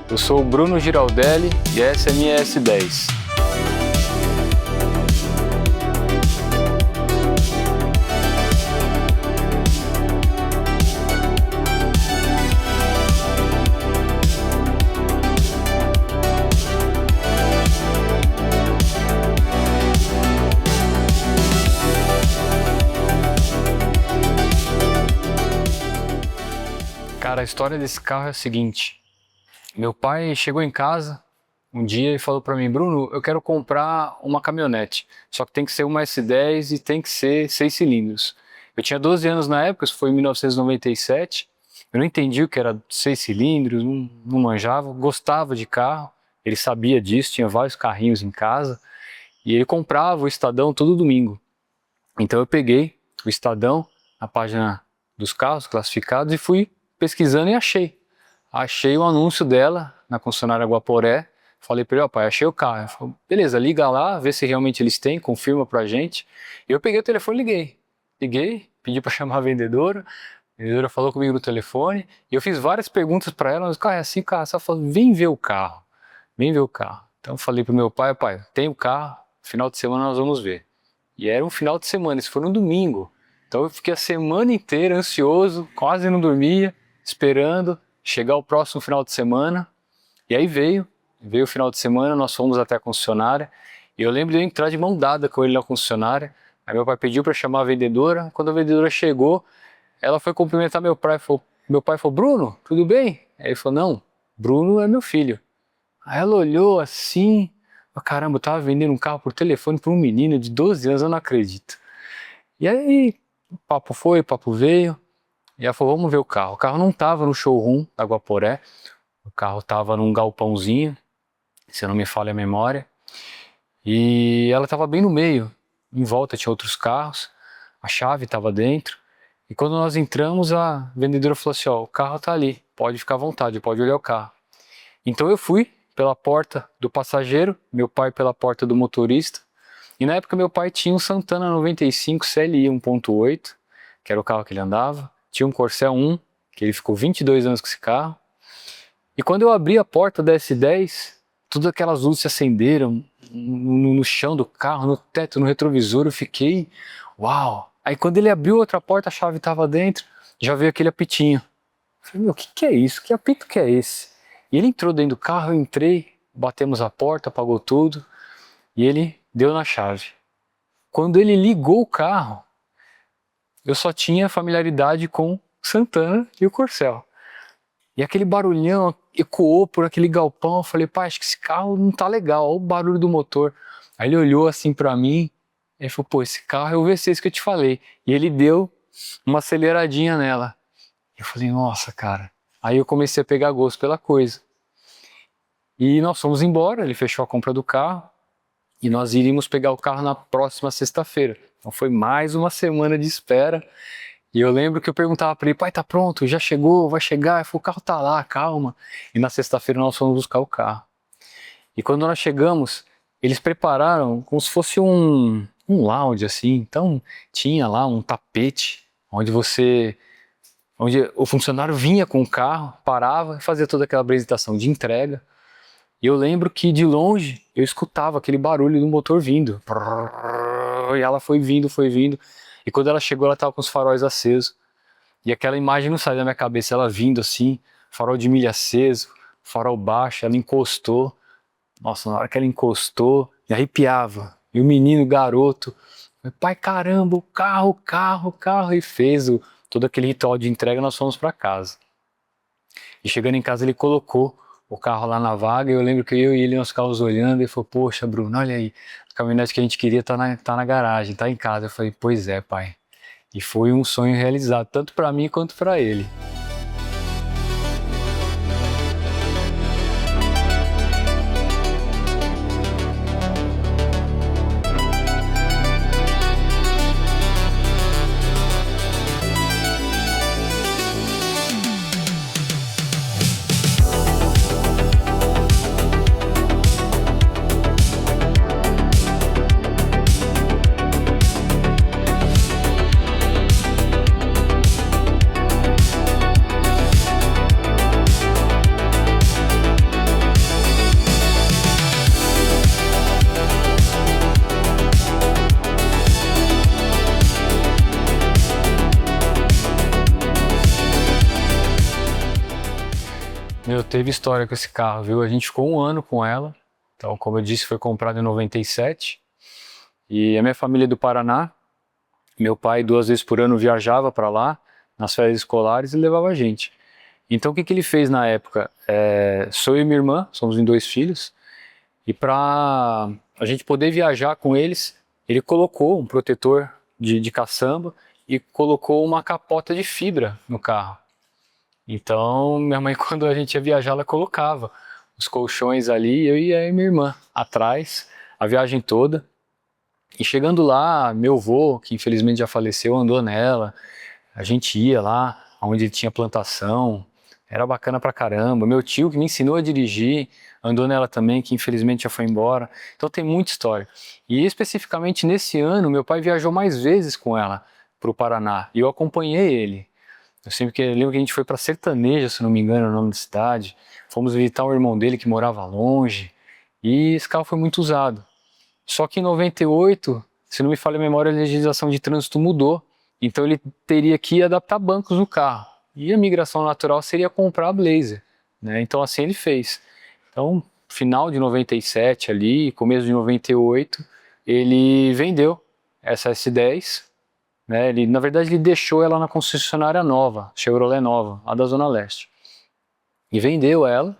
Eu sou o Bruno Giraldelli e essa é a minha S10. Cara, a história desse carro é a seguinte. Meu pai chegou em casa um dia e falou para mim: Bruno, eu quero comprar uma caminhonete, só que tem que ser uma S10 e tem que ser 6 cilindros. Eu tinha 12 anos na época, isso foi em 1997, eu não entendi o que era 6 cilindros, não manjava, gostava de carro, ele sabia disso, tinha vários carrinhos em casa e ele comprava o Estadão todo domingo. Então eu peguei o Estadão, a página dos carros classificados, e fui pesquisando e achei o anúncio dela na concessionária Guaporé. Falei para ele: ó pai, achei o carro. Ele falou: beleza, liga lá, vê se realmente eles têm, confirma pra gente. Eu peguei o telefone e liguei, pedi para chamar a vendedora falou comigo no telefone, e eu fiz várias perguntas para ela, mas o carro é assim, cara, ela falou: vem ver o carro, vem ver o carro. Então eu falei pro meu pai: pai, tem o carro, final de semana nós vamos ver. E era um final de semana, isso foi no domingo. Então eu fiquei a semana inteira ansioso, quase não dormia, esperando chegar o próximo final de semana. E aí veio o final de semana, nós fomos até a concessionária. E eu lembro de eu entrar de mão dada com ele na concessionária. Aí meu pai pediu para chamar a vendedora. Quando a vendedora chegou, ela foi cumprimentar meu pai. Meu pai falou: Bruno, tudo bem? Aí ele falou: não, Bruno é meu filho. Aí ela olhou assim: caramba, eu tava vendendo um carro por telefone para um menino de 12 anos, eu não acredito. E aí, papo foi, papo veio. E ela falou: vamos ver o carro. O carro não estava no showroom da Guaporé, o carro estava num galpãozinho, se eu não me falha a memória. E ela estava bem no meio, em volta tinha outros carros, a chave estava dentro. E quando nós entramos, a vendedora falou assim: ó, o carro está ali, pode ficar à vontade, pode olhar o carro. Então eu fui pela porta do passageiro, meu pai pela porta do motorista. E na época meu pai tinha um Santana 95 CLI 1.8, que era o carro que ele andava. Tinha um Corcel 1, que ele ficou 22 anos com esse carro. E quando eu abri a porta da S10, todas aquelas luzes se acenderam no chão do carro, no teto, no retrovisor. Eu fiquei: uau! Aí quando ele abriu outra porta, a chave estava dentro, já veio aquele apitinho. Eu falei: meu, o que é isso? Que apito que é esse? E ele entrou dentro do carro, eu entrei, batemos a porta, apagou tudo, e ele deu na chave. Quando ele ligou o carro, eu só tinha familiaridade com o Santana e o Corcel. E aquele barulhão ecoou por aquele galpão. Eu falei: pai, acho que esse carro não tá legal, olha o barulho do motor. Aí ele olhou assim pra mim, e falou: pô, esse carro é o V6 que eu te falei. E ele deu uma aceleradinha nela. Eu falei: nossa, cara. Aí eu comecei a pegar gosto pela coisa. E nós fomos embora, ele fechou a compra do carro, e nós iríamos pegar o carro na próxima sexta-feira. Então foi mais uma semana de espera. E eu lembro que eu perguntava para ele: pai, tá pronto? Já chegou? Vai chegar? Ele falou: o carro tá lá, calma. E na sexta-feira nós fomos buscar o carro. E quando nós chegamos, eles prepararam como se fosse um lounge assim. Então tinha lá um tapete onde o funcionário vinha com o carro, parava e fazia toda aquela apresentação de entrega. E eu lembro que de longe eu escutava aquele barulho do motor vindo. E ela foi vindo. E quando ela chegou, ela estava com os faróis acesos. E aquela imagem não sai da minha cabeça, ela vindo assim, farol de milha aceso, farol baixo, ela encostou. Nossa, na hora que ela encostou, me arrepiava. E o menino, garoto, pai, caramba, o carro. E fez todo aquele ritual de entrega, nós fomos para casa. E chegando em casa, ele colocou o carro lá na vaga. E eu lembro que eu e ele, nós ficávamos olhando. E falou: poxa, Bruno, olha aí, a caminhonete que a gente queria tá na garagem, tá em casa. Eu falei: pois é, pai. E foi um sonho realizado, tanto para mim quanto para ele. Meu, teve história com esse carro, viu? A gente ficou um ano com ela. Então, como eu disse, foi comprado em 97. E a minha família é do Paraná. Meu pai 2 vezes por ano viajava para lá, nas férias escolares, e levava a gente. Então, o que que ele fez na época? Sou eu e minha irmã, somos em 2 filhos. E para a gente poder viajar com eles, ele colocou um protetor de caçamba e colocou uma capota de fibra no carro. Então, minha mãe, quando a gente ia viajar, ela colocava os colchões ali, eu e a minha irmã atrás, a viagem toda. E chegando lá, meu avô, que infelizmente já faleceu, andou nela. A gente ia lá, onde tinha plantação, era bacana pra caramba. Meu tio, que me ensinou a dirigir, andou nela também, que infelizmente já foi embora. Então tem muita história. E especificamente nesse ano, meu pai viajou mais vezes com ela pro Paraná, e eu acompanhei ele. Eu lembro que a gente foi para Sertaneja, se não me engano, é o nome da cidade. Fomos visitar o irmão dele que morava longe. E esse carro foi muito usado. Só que em 98, se não me falha a memória, a legislação de trânsito mudou. Então ele teria que adaptar bancos no carro. E a migração natural seria comprar a Blazer, né? Então assim ele fez. Então, final de 97 ali, começo de 98, ele vendeu essa S10, né? Na verdade, ele deixou ela na concessionária nova, Chevrolet nova, a da Zona Leste. E vendeu ela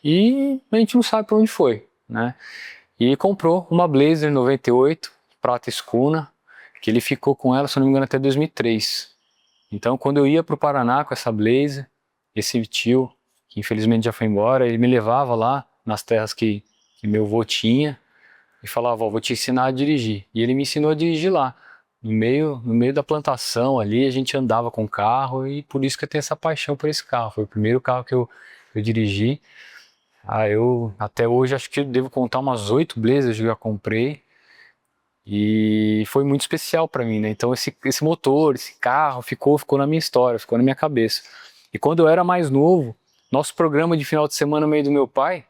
e a gente não sabe para onde foi, né? E comprou uma Blazer 98, prata escuna, que ele ficou com ela, se não me engano, até 2003. Então, quando eu ia para o Paraná com essa Blazer, esse tio, que infelizmente já foi embora, ele me levava lá nas terras que meu avô tinha e falava, ó, vou te ensinar a dirigir. E ele me ensinou a dirigir lá. No meio da plantação ali, a gente andava com o carro e por isso que eu tenho essa paixão por esse carro. Foi o primeiro carro que eu dirigi. Eu até hoje acho que eu devo contar umas 8 Blazers que eu já comprei. E foi muito especial para mim, né? Então esse motor, esse carro ficou na minha história, ficou na minha cabeça. E quando eu era mais novo, nosso programa de final de semana no meio do meu pai,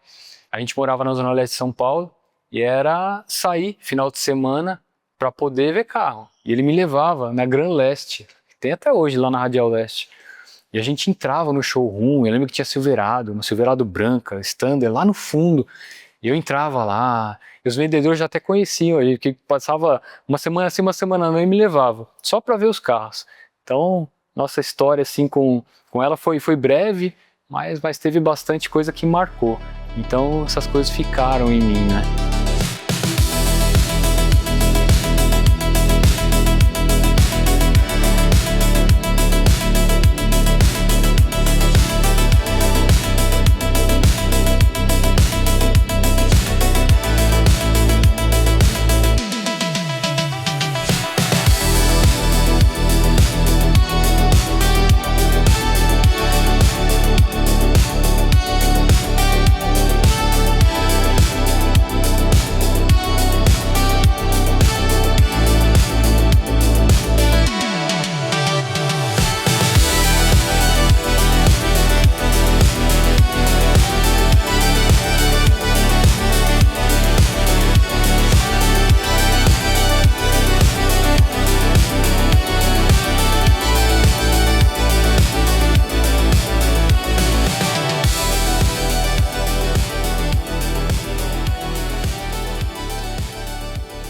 a gente morava na Zona Leste de São Paulo, e era sair final de semana para poder ver carro. E ele me levava na Gran Leste, que tem até hoje lá na Radial Leste. E a gente entrava no showroom, eu lembro que tinha Silverado, uma Silverado branca, Standard, lá no fundo. E eu entrava lá, e os vendedores já até conheciam ele, que passava uma semana assim, uma semana não, e me levava, só para ver os carros. Então, nossa história assim com ela foi breve, mas teve bastante coisa que marcou. Então, essas coisas ficaram em mim, né?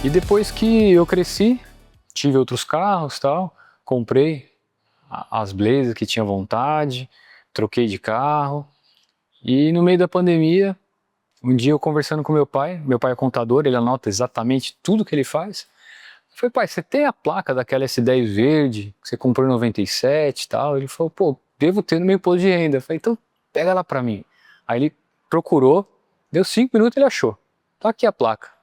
E depois que eu cresci, tive outros carros, tal, comprei as Blazers que tinha vontade, troquei de carro. E no meio da pandemia, um dia eu conversando com meu pai é contador, ele anota exatamente tudo que ele faz. Eu falei, pai, você tem a placa daquela S10 verde que você comprou em 97 e tal? Ele falou, pô, devo ter no meu imposto de renda. Eu falei, então pega lá pra mim. Aí ele procurou, deu 5 minutos, ele achou. Tá aqui a placa.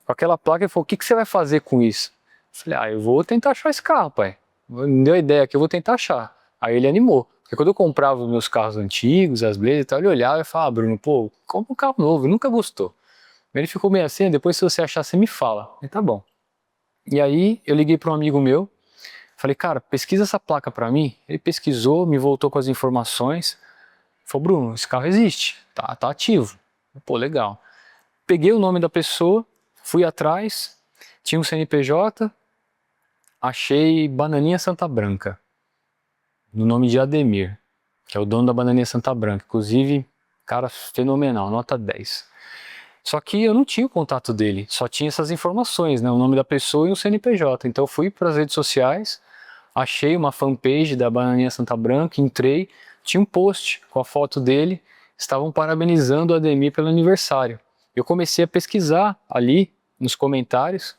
Com aquela placa, ele falou, o que você vai fazer com isso? Eu falei, eu vou tentar achar esse carro, pai. Me deu a ideia que eu vou tentar achar. Aí ele animou. Porque quando eu comprava os meus carros antigos, as Blazers e tal, ele olhava e falava, Bruno, pô, compra um carro novo, ele nunca gostou. Ele ficou meio assim, depois se você achar, você me fala. Eu falei, tá bom. E aí eu liguei para um amigo meu, falei, cara, pesquisa essa placa para mim. Ele pesquisou, me voltou com as informações. Falou, Bruno, esse carro existe, tá ativo. Pô, legal. Peguei o nome da pessoa, fui atrás, tinha um CNPJ, achei Bananinha Santa Branca, no nome de Ademir. que é o dono da Bananinha Santa Branca. Inclusive, cara fenomenal, nota 10. Só que eu não tinha o contato dele, só tinha essas informações, né? O nome da pessoa e o CNPJ. Então eu fui para as redes sociais, achei uma fanpage da Bananinha Santa Branca, entrei, tinha um post com a foto dele, estavam parabenizando o Ademir pelo aniversário. Eu comecei a pesquisar ali nos comentários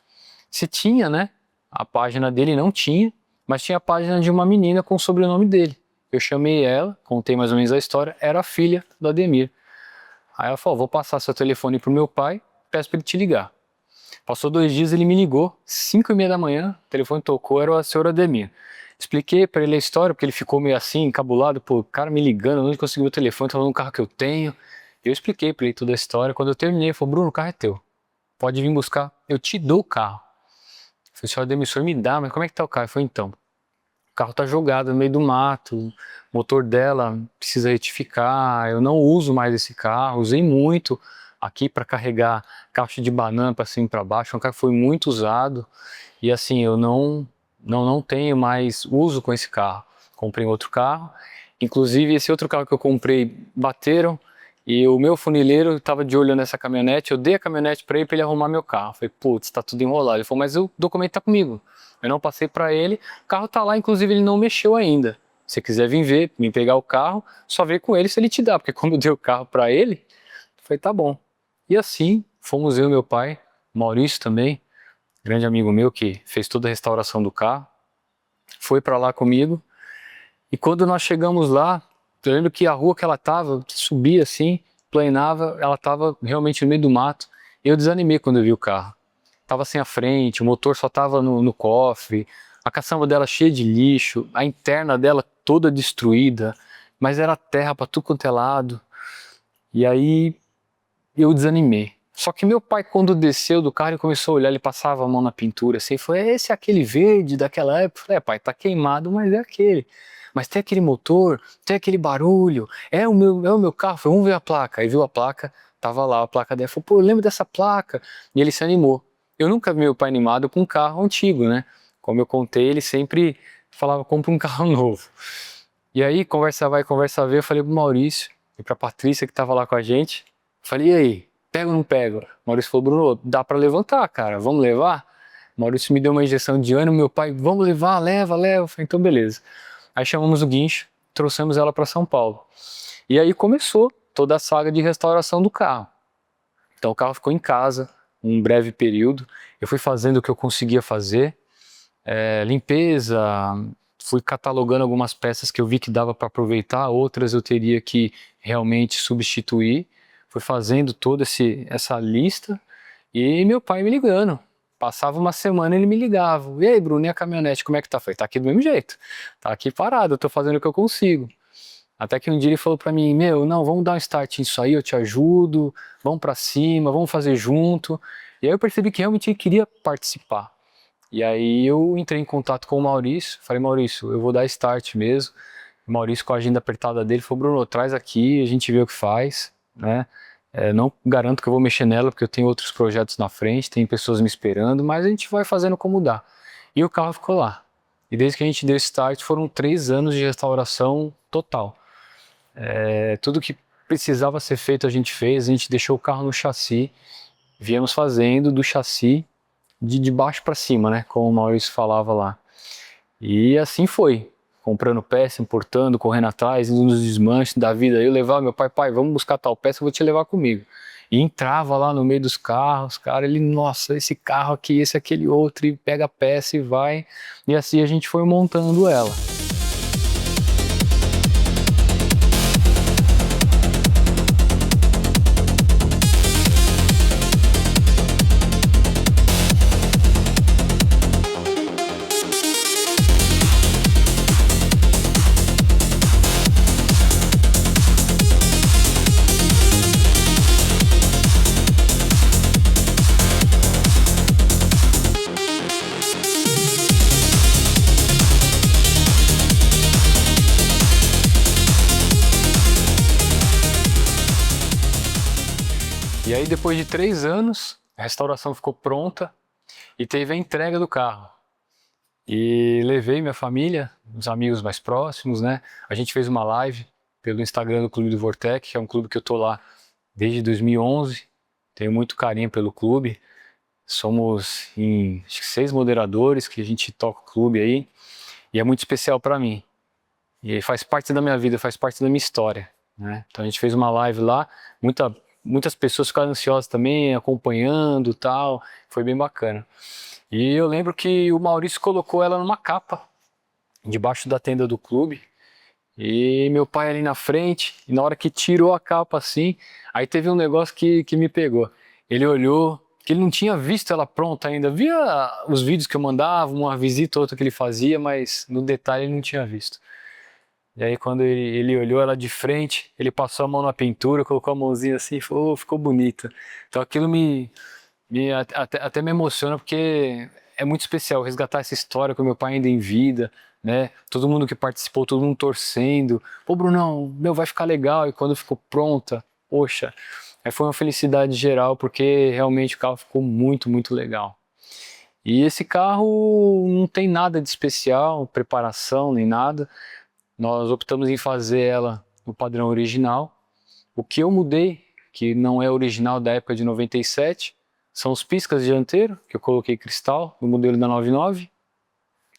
se tinha, né? A página dele não tinha, mas tinha a página de uma menina com o sobrenome dele. Eu chamei ela, contei mais ou menos a história, era a filha do Ademir. Aí ela falou, vou passar seu telefone pro meu pai, peço para ele te ligar. Passou 2 dias, ele me ligou, 5h30 da manhã, o telefone tocou, era o senhor Ademir. Expliquei para ele a história, porque ele ficou meio assim, encabulado, pô, o cara me ligando, onde conseguiu o telefone, tava no carro que eu tenho. Eu expliquei para ele toda a história, quando eu terminei, ele falou, Bruno, o carro é teu, pode vir buscar, eu te dou o carro. Eu falei, senhor Ademir, o senhor me dá, mas como é que tá o carro? Ele falou, então, o carro tá jogado no meio do mato, o motor dela precisa retificar, eu não uso mais esse carro, usei muito aqui para carregar caixa de banana para cima e para baixo, é um carro que foi muito usado e assim, eu não tenho mais uso com esse carro. Comprei outro carro, inclusive esse outro carro que eu comprei bateram e o meu funileiro estava de olho nessa caminhonete, eu dei a caminhonete para ele arrumar meu carro. Falei, putz, tá tudo enrolado. Ele falou, mas o documento tá comigo. Eu não passei para ele, o carro tá lá, inclusive ele não mexeu ainda. Se você quiser vir ver, vir pegar o carro, só ver com ele se ele te dá, porque como eu dei o carro para ele, eu falei, tá bom. E assim, fomos eu e meu pai, Maurício também, grande amigo meu que fez toda a restauração do carro, foi para lá comigo. E quando nós chegamos lá, eu lembro que a rua que ela tava, subia assim, planava, ela tava realmente no meio do mato. Eu desanimei quando eu vi o carro. Tava sem a frente, o motor só tava no cofre, a caçamba dela cheia de lixo, a interna dela toda destruída, mas era terra para tudo quanto é lado. E aí eu desanimei. Só que meu pai, quando desceu do carro, ele começou a olhar, ele passava a mão na pintura assim, e falou, esse é aquele verde daquela época? Eu falei, pai, tá queimado, mas é aquele. Mas tem aquele motor, tem aquele barulho, é o meu carro. Eu falei, vamos ver a placa. Aí viu a placa, tava lá a placa dela, falou, pô, eu lembro dessa placa. E ele se animou. Eu nunca vi meu pai animado com um carro antigo, né? Como eu contei, ele sempre falava, compra um carro novo. E aí, conversa vai, conversa vem, eu falei pro Maurício e pra Patrícia que tava lá com a gente, falei, e aí, pega ou não pega? O Maurício falou, Bruno, dá pra levantar, cara, vamos levar? O Maurício me deu uma injeção de ânimo, meu pai, vamos levar, leva, leva. Eu falei, então beleza. Aí chamamos o guincho, trouxemos ela para São Paulo. E aí começou toda a saga de restauração do carro. Então o carro ficou em casa um breve período. Eu fui fazendo o que eu conseguia fazer, limpeza, fui catalogando algumas peças que eu vi que dava para aproveitar, outras eu teria que realmente substituir. Fui fazendo toda essa lista e meu pai me ligando. Passava uma semana ele me ligava. E aí, Bruno, e a caminhonete, como é que tá? Eu falei, tá aqui do mesmo jeito. Tá aqui parado, eu tô fazendo o que eu consigo. Até que um dia ele falou pra mim, meu, não, vamos dar um start nisso aí, eu te ajudo, vamos pra cima, vamos fazer junto. E aí eu percebi que realmente ele queria participar. E aí eu entrei em contato com o Maurício, falei, Maurício, eu vou dar start mesmo. O Maurício, com a agenda apertada dele, falou, Bruno, traz aqui, a gente vê o que faz, né? Não garanto que eu vou mexer nela, porque eu tenho outros projetos na frente, tem pessoas me esperando, mas a gente vai fazendo como dá. E o carro ficou lá. E desde que a gente deu start, foram 3 anos de restauração total. Tudo que precisava ser feito a gente fez, a gente deixou o carro no chassi, viemos fazendo do chassi de baixo para cima, né, como o Maurício falava lá. E assim foi, comprando peça, importando, correndo atrás, indo nos desmanches da vida. Eu levava meu pai, vamos buscar tal peça, eu vou te levar comigo. E entrava lá no meio dos carros, cara, ele, nossa, esse carro aqui, esse aquele outro, e pega a peça e vai. E assim a gente foi montando ela. E aí depois de 3 anos, a restauração ficou pronta e teve a entrega do carro. E levei minha família, os amigos mais próximos, né? A gente fez uma live pelo Instagram do Clube do Vortec, que é um clube que eu tô lá desde 2011. Tenho muito carinho pelo clube. Somos em acho que 6 moderadores que a gente toca o clube aí. E é muito especial para mim. E aí faz parte da minha vida, faz parte da minha história, né? Então a gente fez uma live lá, muitas pessoas ficaram ansiosas também, acompanhando, tal. Foi bem bacana. E eu lembro que o Maurício colocou ela numa capa, debaixo da tenda do clube. E meu pai ali na frente, e na hora que tirou a capa assim, aí teve um negócio que me pegou. Ele olhou, que ele não tinha visto ela pronta ainda, via os vídeos que eu mandava, uma visita ou outra que ele fazia, mas no detalhe ele não tinha visto. E aí quando ele olhou ela de frente, ele passou a mão na pintura, colocou a mãozinha assim e falou: "Oh, ficou bonita." Então aquilo até me emociona porque é muito especial resgatar essa história com meu pai ainda em vida, né? Todo mundo que participou, todo mundo torcendo. Pô, Brunão, meu, vai ficar legal. E quando ficou pronta, poxa, aí foi uma felicidade geral porque realmente o carro ficou muito, muito legal. E esse carro não tem nada de especial, preparação nem nada. Nós optamos em fazer ela no padrão original. O que eu mudei, que não é original da época de 97, são os piscas dianteiros, que eu coloquei cristal no modelo da 99.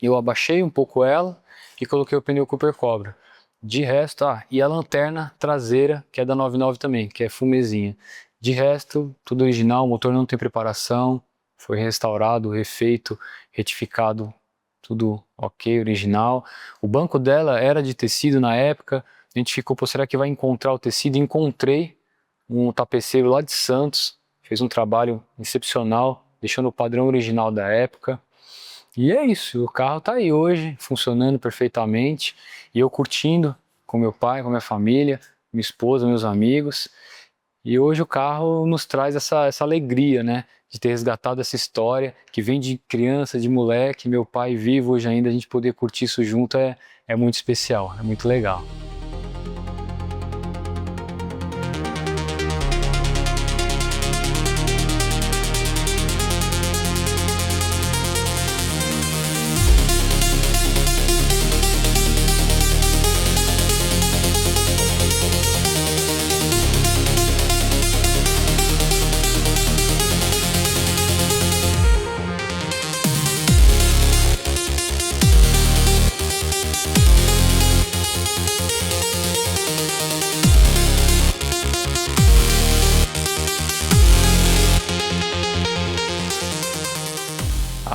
Eu abaixei um pouco ela e coloquei o pneu Cooper Cobra. De resto, e a lanterna traseira, que é da 99 também, que é fumezinha. De resto, tudo original, o motor não tem preparação, foi restaurado, refeito, retificado, tudo ok, original. O banco dela era de tecido na época, a gente ficou, pô, será que vai encontrar o tecido? Encontrei um tapeceiro lá de Santos, fez um trabalho excepcional, deixando o padrão original da época. E é isso, o carro tá aí hoje, funcionando perfeitamente, e eu curtindo com meu pai, com minha família, minha esposa, meus amigos. E hoje o carro nos traz essa alegria, né? De ter resgatado essa história que vem de criança, de moleque, meu pai vivo hoje ainda, a gente poder curtir isso junto é muito especial, é muito legal.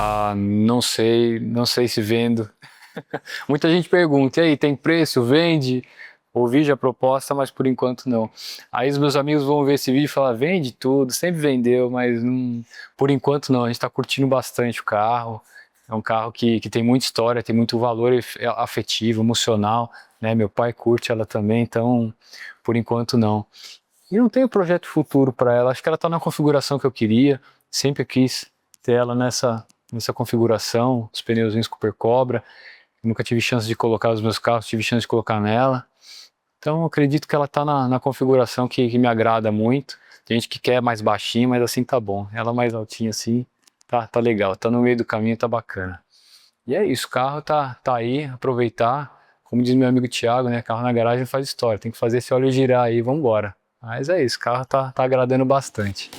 Ah, não sei se vendo. Muita gente pergunta, e aí, tem preço, vende? Ouvi já a proposta, mas por enquanto não. Aí os meus amigos vão ver esse vídeo e falar, vende tudo, sempre vendeu, mas por enquanto não, a gente está curtindo bastante o carro. É um carro que tem muita história, tem muito valor afetivo, emocional, né? Meu pai curte ela também, então por enquanto não. E não tenho projeto futuro para ela, acho que ela está na configuração que eu queria, sempre quis ter ela nessa configuração, os pneuzinhos Cooper Cobra. Nunca tive chance de colocar os meus carros, tive chance de colocar nela. Então eu acredito que ela está na configuração que me agrada muito. Tem gente que quer mais baixinho, mas assim tá bom. Ela mais altinha assim, tá legal, tá no meio do caminho, tá bacana. E é isso, o carro tá aí, aproveitar. Como diz meu amigo Thiago, né? Carro na garagem faz história, tem que fazer esse óleo girar aí, vambora. Mas é isso, o carro tá agradando bastante.